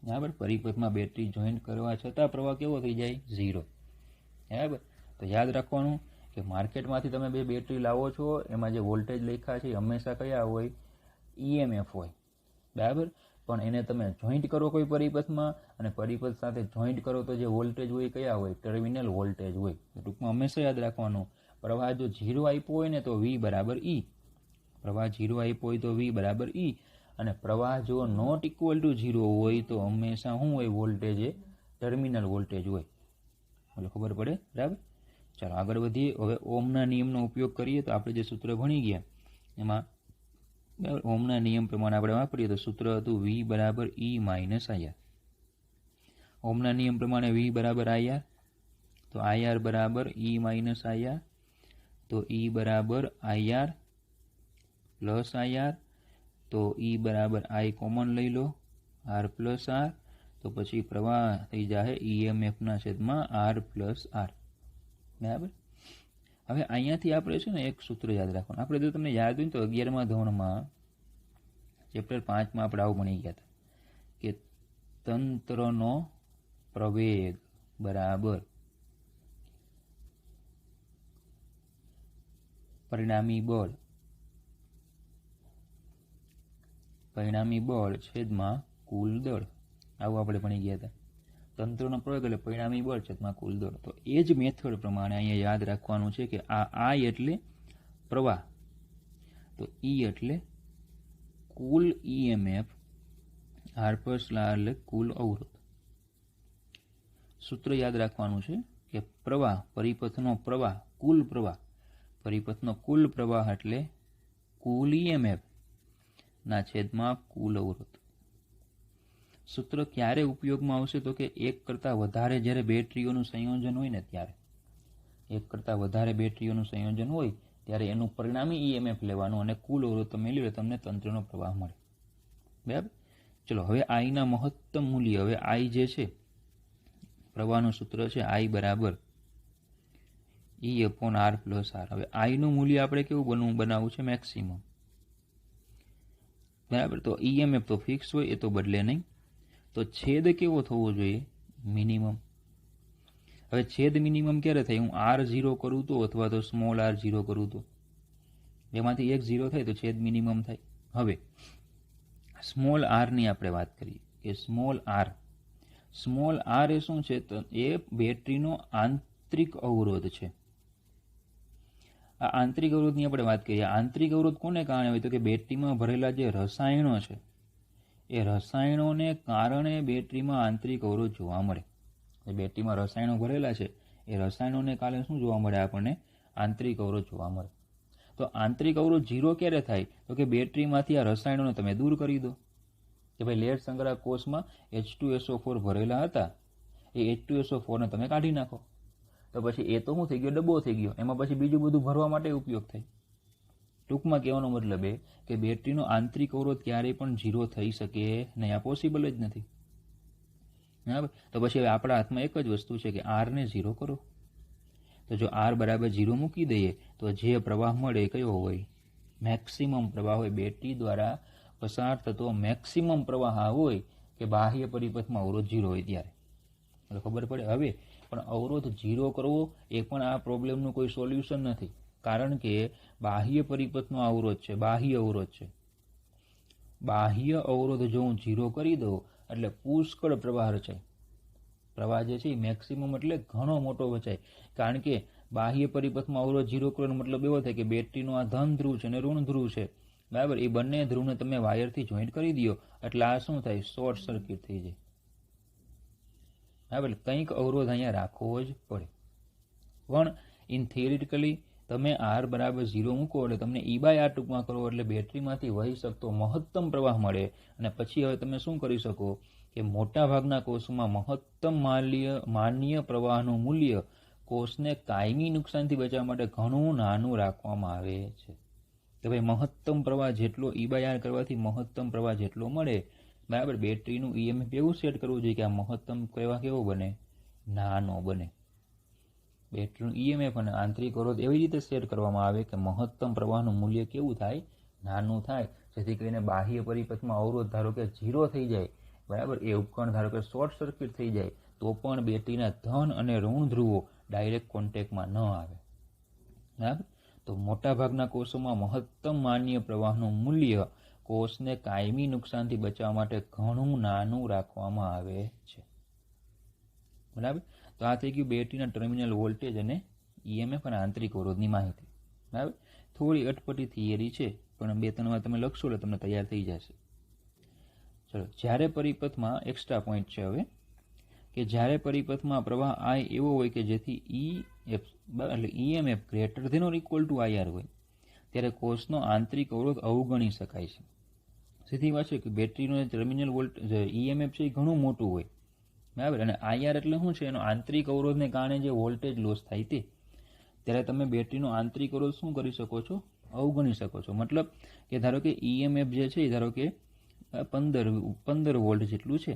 બરાબર. પરિપથમાં બેટરી જોઈન્ટ કરવા છતાં પ્રવાહ કેવો થઈ જાય? 0, બરાબર. તો યાદ રાખવાનું કે માર્કેટમાંથી તમે બે બેટરી લાવો છો એમાં જે વોલ્ટેજ લખ્યા છે એ હંમેશા કયા હોય? ઈએમએફ હોય, બરાબર. પણ એને તમે જોઈન્ટ કરો કોઈ પરિપથમાં અને પરિપથ સાથે જોઈન્ટ કરો તો જે વોલ્ટેજ હોય કયા હોય? ટર્મિનલ વોલ્ટેજ હોય. ટૂંકમાં હંમેશા યાદ રાખવાનું, પ્રવાહ જો 0 આપ્યો હોય ને તો વી બરાબર ઈ, પ્રવાહ 0 આપ્યો હોય તો વી બરાબર ઈ, અને પ્રવાહ જો નોટ ઇક્વલ ટુ 0 હોય તો હંમેશા શું હોય? વોલ્ટેજ એ ટર્મિનલ વોલ્ટેજ હોય. એટલે ખબર પડે, બરાબર. ચાલો આગળ વધીએ. હવે ઓમના નિયમનો ઉપયોગ કરીએ તો આપણે જે સૂત્ર ભણી ગયા એમાં બરાબર ઓમના નિયમ પ્રમાણે આપણે વાપરીએ તો સૂત્ર હતું વી બરાબર ઈ માઇનસ આઈઆર. ઓમના નિયમ પ્રમાણે વી બરાબર આઈઆર, તો આઈઆર બરાબર ઈ માઇનસ આઈઆર, તો ઈ બરાબર આઈઆર પ્લસ આઈઆર, તો ઈ બરાબર આઈ કોમન લઈ લો, આર પ્લસ આર, તો પછી પ્રવાહ થઈ જાય ઈએમએફના છેદમાં આર પ્લસ આર, બરાબર. હવે અહીંયાથી આપણે છે ને એક સૂત્ર યાદ રાખવાનું. આપણે જો તમને યાદ હોય ને તો 11મા ધોરણમાં ચેપ્ટર 5માં આપણે આવું ભણી ગયા હતા કે તંત્રનો પ્રવેગ બરાબર પરિણામી બળ છેદમાં કુલ દળ. આવું આપણે ભણી ગયા હતા. તંત્રનો પ્રયોગ એટલે પરિણામી બળ છેદમાં કુલ દળ. તો એ જ મેથડ પ્રમાણે અહીંયા યાદ રાખવાનું છે કે આ આઈ એટલે પ્રવાહ, તો ઈ એટલે કુલ ઈએમએફ આર પ્લસ આર એટલે કુલ અવરોધ. સૂત્ર યાદ રાખવાનું છે કે પ્રવાહ, પરિપથનો પ્રવાહ, કુલ પ્રવાહ, પરિપથનો કુલ પ્રવાહ એટલે કુલ ઈએમએફ ના છેદમાં કુલ અવરોધ. સૂત્ર ક્યારે ઉપયોગમાં આવશે તો કે એક કરતાં વધારે જ્યારે બેટરીઓનું સંયોજન હોય ને ત્યારે, એક કરતાં વધારે બેટરીઓનું સંયોજન હોય ત્યારે એનું પરિણામી ઈએમએફ લેવાનું અને કુલ અવરોધ તમે લ્યો તમને તંત્રનો પ્રવાહ મળે. બરાબર. ચલો હવે આઈના મહત્તમ મૂલ્ય, હવે આઈ જે છે પ્રવાહનું સૂત્ર છે આઈ બરાબર ઈ અપોન આર પ્લસ આર. હવે આઈનું મૂલ્ય આપણે કેવું બનાવવું છે? મેક્સિમમ. બરાબર. તો ઈએમએફ તો ફિક્સ હોય, એ તો બદલે નહીં. તો છેદ કેવો થવો જોઈએ? મિનિમમ. હવે છેદ મિનિમમ ક્યારે થાય? હું આર 0 કરું તો અથવા તો સ્મોલ આર 0 કરું તો એમાંથી એક 0 થાય તો છેદ મિનિમમ થાય. હવે સ્મોલ આરની આપણે વાત કરીએ કે સ્મોલ આર એ શું છે? તો એ બેટરીનો આંતરિક અવરોધ છે. આ આંતરિક અવરોધની આપણે વાત કરીએ. આંતરિક અવરોધ કોને કારણે હોય? તો કે બેટરીમાં ભરેલા જે રસાયણો છે એ રસાયણોને કારણે બેટરીમાં આંતરિક અવરોધ જોવા મળે. બેટરીમાં રસાયણો ભરેલા છે એ રસાયણોને કારણે શું જોવા મળે? આપણને આંતરિક અવરોધ જોવા મળે. તો આંતરિક અવરોધ 0 ક્યારે થાય? તો કે બેટરીમાંથી આ રસાયણોને તમે દૂર કરી દો. કે ભાઈ લેડ સંગ્રહ કોષમાં H2SO4 ભરેલા હતા, એ H2SO4 ને તમે કાઢી નાખો તો પછી એ તો શું થઈ ગયો? ડબ્બો થઈ ગયો. એમાં પછી બીજું બધું ભરવા માટે ઉપયોગ થાય. ટૂંકમાં કહેવાનો મતલબ એ કે બેટરીનો આંતરિક અવરોધ ક્યારેય પણ 0 થઈ શકે નહીં. આ પોસિબલ જ નથી. બરાબર. તો પછી હવે આપણા હાથમાં એક જ વસ્તુ છે કે આરને 0 કરો. તો જો આર બરાબર 0 મૂકી દઈએ તો જે પ્રવાહ મળે એ કયો હોય? મેક્સિમમ પ્રવાહ હોય. બેટરી દ્વારા પસાર થતો મેક્સિમમ પ્રવાહ આ હોય કે બાહ્ય પરિપથમાં અવરોધ 0 હોય ત્યારે. એટલે ખબર પડે. હવે પણ અવરોધ 0 કરવો એ પણ આ પ્રોબ્લેમનું કોઈ સોલ્યુશન નથી. કારણ કે બાહ્ય પરિપથનો અવરોધ છે, બાહ્ય અવરોધ છે. બાહ્ય અવરોધ જો હું 0 કરી દઉં એટલે પુષ્કળ પ્રવાહ રચાય. પ્રવાહ જે છે એ મેક્સિમમ એટલે ઘણો મોટો વચાય. કારણ કે બાહ્ય પરિપથમાં અવરોધ 0 કરવાનો મતલબ એવો થાય કે બેટરીનો આ ધન ધ્રુવ છે અને ઋણ ધ્રુવ છે. બરાબર. એ બંને ધ્રુવને તમે વાયરથી જોઈન્ટ કરી દો એટલે આ શું થાય? શોર્ટ સર્કિટ થઈ જાય. બરાબર. કંઈક અવરોધ અહીંયા રાખવો જ પડે. પણ ઇન થિયરિટિકલી તમે આર બરાબર 0 મૂકો એટલે તમને E/R ટૂંકમાં કરો એટલે બેટરીમાંથી વહી શકતો મહત્તમ પ્રવાહ મળે. અને પછી હવે તમે શું કરી શકો કે મોટા ભાગના કોષમાં મહત્તમ માન્ય પ્રવાહનું મૂલ્ય કોષને કાયમી નુકસાનથી બચાવવા માટે ઘણું નાનું રાખવામાં આવે છે. કે ભાઈ મહત્તમ પ્રવાહ જેટલો E/R કરવાથી મહત્તમ પ્રવાહ જેટલો મળે. બરાબર. બેટરીનું ઈએમએફ એવું સેટ કરવું જોઈએ કે આ મહત્તમ પ્રવાહ કેવો બને? નાનો બને. બેટરીનું ઈએમએફ અને આંતરિક અવરોધ એવી રીતે સેટ કરવામાં આવે કે મહત્તમ પ્રવાહનું મૂલ્ય કેવું થાય? નાનું થાય. જેથી કરીને બાહ્ય પરિપથમાં અવરોધ ધારો કે 0 થઈ જાય. બરાબર. એ ઉપકરણ ધારો કે શોર્ટ સર્કિટ થઈ જાય તો પણ બેટરીના ધન અને ઋણ ધ્રુવો ડાયરેક્ટ કોન્ટેક્ટમાં ન આવે. બરાબર. તો મોટાભાગના કોષોમાં મહત્તમ માન્ય પ્રવાહનું મૂલ્ય કોષને કાયમી નુકસાનથી બચાવવા માટે ઘણું નાનું રાખવામાં આવે છે. બરાબર. તો આ થઈ ગયું બેટરીના ટર્મિનલ વોલ્ટેજ અને ઈએમએફ અને આંતરિક અવરોધની માહિતી. બરાબર. થોડી અટપટી થિયરી છે પણ 2-3 વાર તમે લખશો એટલે તમને તૈયાર થઈ જશે. ચલો, જ્યારે પરિપથમાં એક્સ્ટ્રા પોઈન્ટ છે હવે કે જ્યારે પરિપથમાં પ્રવાહ I એવો હોય કે જેથી EMF greater than or equal to IR હોય ત્યારે કોષનો આંતરિક અવરોધ અવગણી શકાય છે. સીધી વાત છે કે બેટરીનો ટર્મિનલ વોલ્ટેજ ઈએમએફ છે એ ઘણું મોટું હોય. બરાબર. અને IR એટલે શું છે? એનો આંતરિક અવરોધને કારણે જે વોલ્ટેજ લોસ થાય તે. ત્યારે તમે બેટરીનો આંતરિક અવરોધ શું કરી શકો છો? અવગણી શકો છો. મતલબ કે ધારો કે ઈએમએફ જે છે એ ધારો કે 15 વોલ્ટ જેટલું છે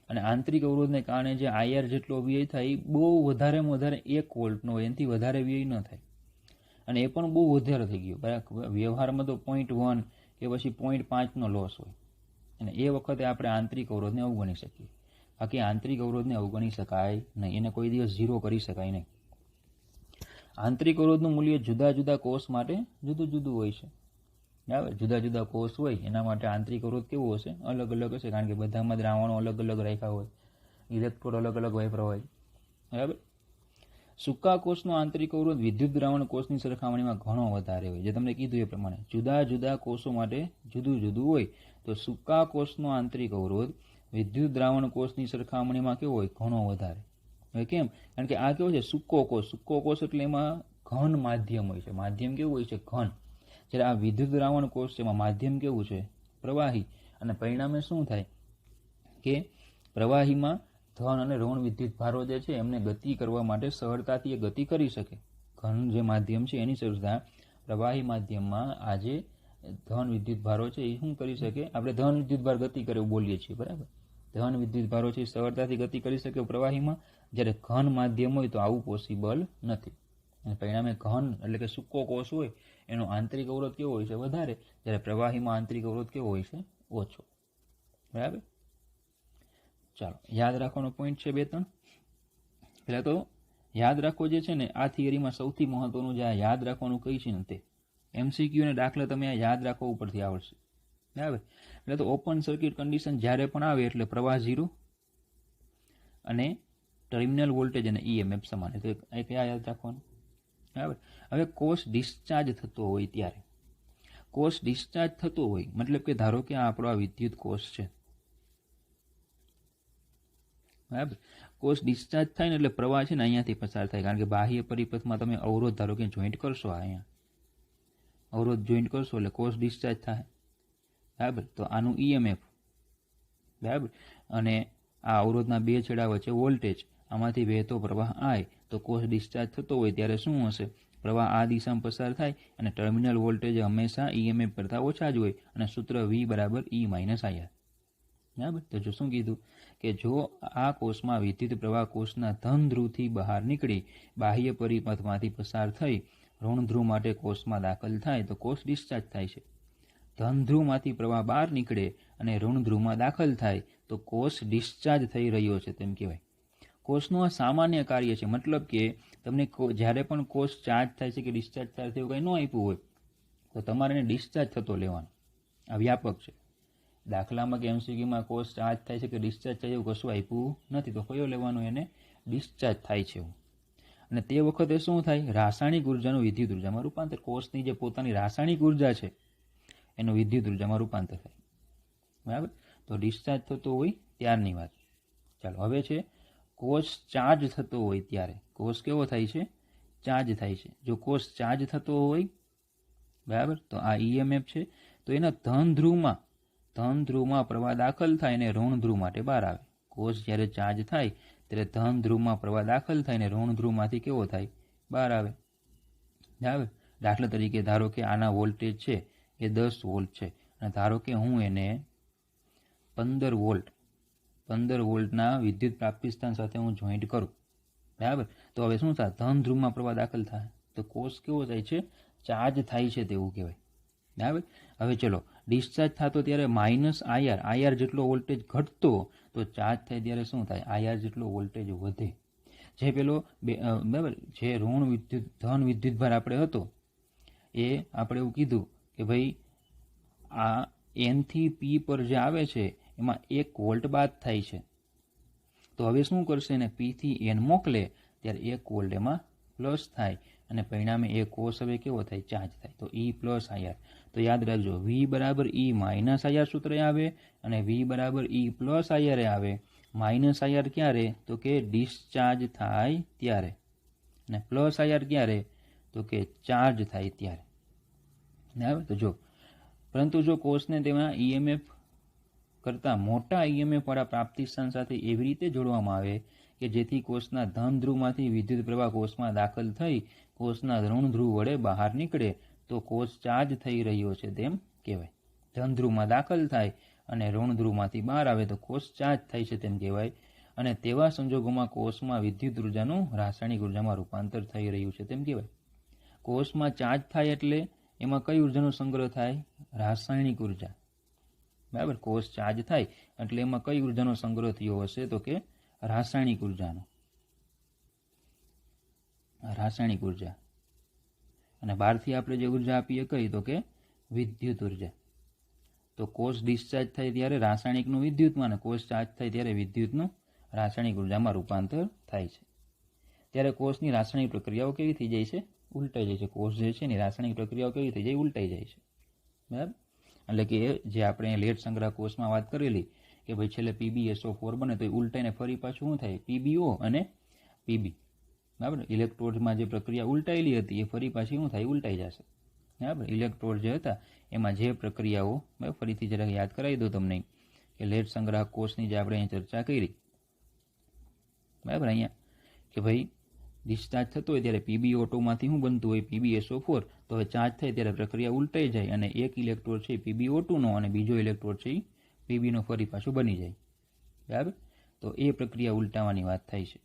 અને આંતરિક અવરોધને કારણે જે IR જેટલો વ્યય થાય એ બહુ વધારેમાં વધારે 1 વોલ્ટનો હોય, એનાથી વધારે વ્યય ન થાય. અને એ પણ બહુ વધારે થઈ ગયો. બરાબર. વ્યવહારમાં તો 0.1 કે પછી 0.5નો લોસ હોય અને એ વખતે આપણે આંતરિક અવરોધને અવગણી શકીએ. બાકી આંતરિક અવરોધને અવગણી શકાય નહીં. એને કોઈ દિવસ 0 કરી શકાય નહીં. આંતરિક અવરોધનું મૂલ્ય જુદા જુદા કોષ માટે જુદું જુદું હોય છે. બરાબર. જુદા જુદા કોષ હોય એના માટે આંતરિક અવરોધ કેવો હશે? અલગ અલગ હશે. કારણ કે બધામાં દ્રાવણો અલગ અલગ રાખ્યા હોય, ઇલેક્ટ્રોડ અલગ અલગ વાપરા હોય. બરાબર. સૂકા કોષનો આંતરિક અવરોધ વિદ્યુત દ્રાવણ કોષની સરખામણીમાં ઘણો વધારે હોય. જે તમને કીધું એ પ્રમાણે જુદા જુદા કોષો માટે જુદું જુદું હોય. તો સૂકા કોષનો આંતરિક અવરોધ વિદ્યુત દ્રાવણ કોષની સરખામણીમાં કેવો હોય? ઘણો વધારે. હવે કેમ? કારણ કે આ કેવો છે? સૂકો કોષ. સૂકો કોષ એટલે એમાં ઘન માધ્યમ હોય છે. માધ્યમ કેવું હોય છે? ઘન. જ્યારે આ વિદ્યુત દ્રાવણ કોષ છે એમાં માધ્યમ કેવું છે? પ્રવાહી. અને પરિણામે શું થાય કે પ્રવાહીમાં ધન અને ઋણ વિદ્યુત ભારો જે છે એમને ગતિ કરવા માટે સરળતાથી એ ગતિ કરી શકે. ઘન જે માધ્યમ છે એની સરળતા પ્રવાહી માધ્યમમાં આ જે ધન વિદ્યુત ભારો છે એ શું કરી શકે? આપણે ધન વિદ્યુત ભાર ગતિ કરે એવું બોલીએ છીએ, બરાબર? ધન વિદ્યુત ભારો છે એ સરળતાથી ગતિ કરી શકે પ્રવાહીમાં. જ્યારે ઘન માધ્યમ હોય તો આવું પોસિબલ નથી. અને પરિણામે ઘન એટલે કે સૂકો કોષ હોય એનો આંતરિક અવરોધ કેવો હોય છે? વધારે. જ્યારે પ્રવાહીમાં આંતરિક અવરોધ કેવો હોય છે? ઓછો. બરાબર? ચાલો, યાદ રાખવાનો પોઈન્ટ છે 2-3. પહેલા તો યાદ રાખવો જે છે ને, આ થિયરીમાં સૌથી મહત્વનું જે આ યાદ રાખવાનું કઈ છે ને તે MCQ ને દાખલા તમે આ યાદ રાખવા ઉપરથી આવડશે. બરાબર? એટલે તો ઓપન સર્કિટ કન્ડિશન જ્યારે પણ આવે એટલે પ્રવાહ 0 અને ટર્મિનલ વોલ્ટેજ અને EMF સમાન. તો એક યાદ રાખવાનું. બરાબર? હવે કોષ ડિસ્ચાર્જ થતો હોય ત્યારે, કોષ ડિસ્ચાર્જ થતો હોય મતલબ કે ધારો કે આ આપણો આ વિદ્યુત કોષ છે, બરાબર? કોષ ડિસ્ચાર્જ થાય ને એટલે પ્રવાહ છે ને અહીંયાથી પસાર થાય. કારણ કે બાહ્ય પરિપથમાં તમે અવરોધ ધારો કે જોઈન્ટ કરશો, અહીંયા અવરોધ જોઈન્ટ કરશો એટલે કોષ ડિસ્ચાર્જ થાય, બરાબર? તો આનું EMF, બરાબર, અને આ અવરોધના બે છેડા વચ્ચે વોલ્ટેજ, આમાંથી વહેતો પ્રવાહ I. તો કોષ ડિસ્ચાર્જ થતો હોય ત્યારે શું હશે? પ્રવાહ આ દિશામાં પસાર થાય અને ટર્મિનલ વોલ્ટેજ હંમેશા EMF કરતાં ઓછા જ હોય અને સૂત્ર V બરાબર E માઇનસ IR. બરાબર? તો જો શું કીધું કે જો આ કોષમાં વિદ્યુત પ્રવાહ કોષના ધન ધ્રુવથી બહાર નીકળી બાહ્ય પરિપથમાંથી પસાર થઈ ઋણ ધ્રુવ માટે કોષમાં દાખલ થાય તો કોષ ડિસ્ચાર્જ થાય છે. ધન ધ્રુવમાંથી પ્રવાહ બહાર નીકળે અને ઋણ ધ્રુવમાં દાખલ થાય તો કોષ ડિસ્ચાર્જ થઈ રહ્યો છે તેમ કહેવાય. કોષનું આ સામાન્ય કાર્ય છે. મતલબ કે તમને જ્યારે પણ કોષ ચાર્જ થાય છે કે ડિસ્ચાર્જ થાય છે એવું કંઈ ન આપ્યું હોય તો તમારે એને ડિસ્ચાર્જ થતો લેવાનો. આ વ્યાપક છે. દાખલામાં કે MCQમાં કોષ ચાર્જ થાય છે કે ડિસ્ચાર્જ થાય એવું કશું આપ્યું નથી, તો કયો લેવાનું? એને ડિસ્ચાર્જ થાય છે એવું. અને તે વખતે શું થાય? રાસાયણિક ઉર્જાનું વિદ્યુત ઉર્જામાં રૂપાંતર. કોષની જે પોતાની રાસાયણિક ઉર્જા છે એનું વિદ્યુત ઉર્જામાં રૂપાંતર થાય. બરાબર? તો ડિસ્ચાર્જ થતો હોય ત્યારની વાત. ચાલો, હવે છે કોષ ચાર્જ થતો હોય ત્યારે. કોષ કેવો થાય છે? ચાર્જ થાય છે. જો કોષ ચાર્જ થતો હોય, બરાબર, તો આ EMF છે. તો એના ધન ધ્રુવમાં પ્રવાહ દાખલ થાય અને ઋણ ધ્રુવ માટે બહાર આવે. કોષ જ્યારે ચાર્જ થાય ત્યારે ધન ધ્રુવમાં પ્રવાહ દાખલ થાય અને ઋણ ધ્રુવમાંથી કેવો થાય? બહાર આવે. બરાબર? દાખલા તરીકે ધારો કે આના વોલ્ટેજ છે એ 10 વોલ્ટ છે અને ધારો કે હું એને 15 વોલ્ટના વિદ્યુત પ્રાપ્તિ સ્થાન સાથે હું જોઈન્ટ કરું, બરાબર? તો હવે શું થાય? ધન ધ્રુવમાં પ્રવાહ દાખલ થાય તો કોષ કેવો થાય છે? ચાર્જ થાય છે તેવું કહેવાય. બરાબર? હવે ચલો, ડિસ્ચાર્જ થતો ત્યારે -IR જેટલો વોલ્ટેજ ઘટતો, તો ચાર્જ થાય ત્યારે શું થાય? IR જેટલો વોલ્ટેજ વધે. જે પેલો બરાબર જે ઋણ વિદ્યુત ધન વિદ્યુતભાર આપણે હતો એ આપણે એવું કીધું કે ભાઈ આ N થી P પર જે આવે છે એમાં 1 વોલ્ટ બાદ થાય છે. તો હવે શું કરશે? એને P થી N મોકલે ત્યારે 1 વોલ્ટ એમાં પ્લસ થાય અને પરિણામે એ કોષ હવે કેવો થાય? ચાર્જ થાય. તો E પ્લસ IR. તો યાદ રાખજો, V બરાબર E માઇનસ IR સૂત્ર આવે અને V બરાબર E પ્લસ IR આવે. માઇનસ IR ક્યારે? તો કે ડિસ્ચાર્જ થાય ત્યારે, અને પ્લસ IR ક્યારે? તો કે ચાર્જ થાય ત્યારે. બરાબર? તો જો પરંતુ જો કોષને તેમાં EMF કરતાં મોટા EMF વાળા પ્રાપ્તિ સ્થાન સાથે એવી રીતે જોડવામાં આવે કે જેથી કોષના ધન ધ્રુવમાંથી વિદ્યુત પ્રવાહ કોષમાં દાખલ થઈ કોષના ઋણ ધ્રુવ વડે બહાર નીકળે તો કોષ ચાર્જ થઈ રહ્યો છે તેમ કહેવાય. ધન ધ્રુવમાં દાખલ થાય અને ઋણ ધ્રુવમાંથી બહાર આવે તો કોષ ચાર્જ થાય છે તેમ કહેવાય. અને તેવા સંજોગોમાં કોષમાં વિદ્યુત ઉર્જાનું રાસાયણિક ઉર્જામાં રૂપાંતર થઈ રહ્યું છે તેમ કહેવાય. કોષમાં ચાર્જ થાય એટલે એમાં કઈ ઉર્જાનો સંગ્રહ થાય? રાસાયણિક ઉર્જા. બરાબર? કોષ ચાર્જ થાય એટલે એમાં કઈ ઉર્જાનો સંગ્રહ થયો હશે? તો કે રાસાયણિક ઉર્જાનો. રાસાયણિક ઉર્જા. અને બહારથી આપણે જે ઉર્જા આપીએ કઈ? તો કે વિદ્યુત ઉર્જા. તો કોષ ડિસ્ચાર્જ થાય ત્યારે રાસાયણિકનું વિદ્યુતમાં અને કોષ ચાર્જ થાય ત્યારે વિદ્યુતનું રાસાયણિક ઉર્જામાં રૂપાંતર થાય છે. ત્યારે કોષની રાસાયણિક પ્રક્રિયાઓ કેવી થઈ જાય છે? ઉલટાઈ જાય છે. કોષ જે છે એની રાસાયણિક પ્રક્રિયાઓ કેવી થઈ જાય? ઉલટાઈ જાય છે. બરાબર. એટલે કે જે આપણે લેડ સંગ્રહ કોષમાં વાત કરેલી કે ભાઈ છેલ્લે PbSO4 બને તો એ ઉલટાઈને ફરી પાછું શું થાય? PbO અને Pb. બરાબર. ઇલેક્ટ્રોડમાં જે પ્રક્રિયા ઉલટાયેલી હતી એ ફરી પાછી શું થાય? ઉલટાઈ જશે. બરાબર. ઇલેક્ટ્રોડ જે હતા એમાં જે પ્રક્રિયાઓ, ફરીથી જરાક યાદ કરાવી દો તમને કે લેડ સંગ્રાહક કોષની જે આપણે અહીં ચર્ચા કરી, બરાબર, અહીંયા કે ભાઈ ડિસ્ચાર્જ થતો હોય ત્યારે PbO2માંથી શું બનતું હોય? PbSO4. તો હવે ચાર્જ થાય ત્યારે પ્રક્રિયા ઉલટાઈ જાય અને એક ઇલેક્ટ્રોડ છે PbO2નો અને બીજો ઇલેક્ટ્રોડ છે Pbનો ફરી પાછું બની જાય. બરાબર. તો એ પ્રક્રિયા ઉલટાવાની વાત થાય છે.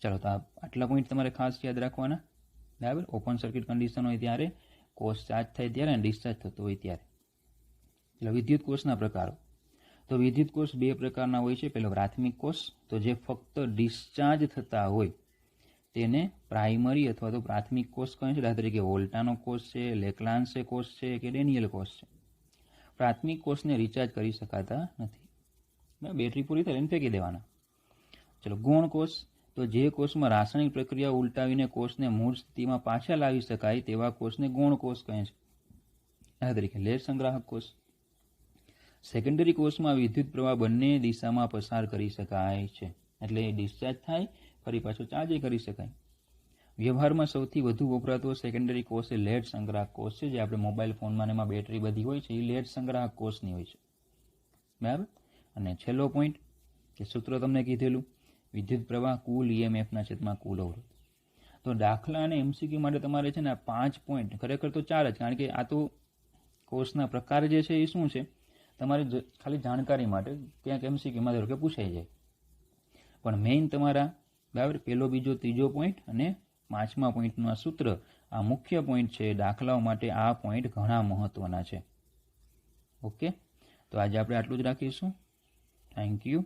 ચાલો, તો આટલા પોઈન્ટ તમારે ખાસ યાદ રાખવાના. બરાબર. ઓપન સર્કિટ કન્ડિશન હોય ત્યારે, કોષ ચાર્જ થાય ત્યારે અને ડિસ્ચાર્જ થતો હોય ત્યારે. એટલે વિદ્યુત કોષના પ્રકારો. તો વિદ્યુત કોષ બે પ્રકારના હોય છે. પહેલો પ્રાથમિક કોષ, તો જે ફક્ત ડિસ્ચાર્જ થતા હોય તેને પ્રાઇમરી અથવા તો પ્રાથમિક કોષ કહે છે. દાખલા તરીકે વોલ્ટાનો કોષ છે, લેક્લાન્સે કોષ છે કે ડેનિયલ કોષ છે. પ્રાથમિક કોષને રિચાર્જ કરી શકાતા નથી. બેટરી પૂરી થાય એને ફેંકી દેવાના. ચલો, ગૌણ કોષ, તો જે કોષમાં રાસાયણિક પ્રક્રિયા ઉલટાવીને કોષને મૂળ સ્થિતિમાં પાછા લાવી શકાય તેવા કોષને ગૌણ કોષ કહે છે. દાખલા તરીકે લેડ સંગ્રાહક કોષ. સેકન્ડરી કોષમાં વિદ્યુત પ્રવાહ બંને દિશામાં પસાર કરી શકાય છે. એટલે ડિસ્ચાર્જ થાય ફરી પાછું ચાર્જ કરી શકાય. વ્યવહારમાં સૌથી વધુ વપરાતો સેકન્ડરી કોષ એ લેડ સંગ્રાહક કોષ છે. જે આપણે મોબાઈલ ફોનમાં એમાં બેટરી બધી હોય છે એ લેડ સંગ્રાહક કોષની હોય છે. બરાબર. અને છેલ્લો પોઈન્ટ કે સૂત્ર તમને કીધેલું, વિદ્યુત પ્રવાહ કુલ EMFના છેદમાં કુલ અવરોધ. તો દાખલા અને MCQ માટે તમારે છે ને આ 5 પોઈન્ટ, ખરેખર તો 4 જ, કારણ કે આ તો કોષના પ્રકાર જે છે એ શું છે તમારે ખાલી જાણકારી માટે, ક્યાંક MCQમાં ધારો કે પૂછાઈ જાય. પણ મેઇન તમારા, બરાબર, પહેલો, બીજો, ત્રીજો પોઈન્ટ અને 5મા પોઈન્ટનું આ સૂત્ર, આ મુખ્ય પોઈન્ટ છે. દાખલાઓ માટે આ પોઈન્ટ ઘણા મહત્વના છે. ઓકે, તો આજે આપણે આટલું જ રાખીશું. Thank you.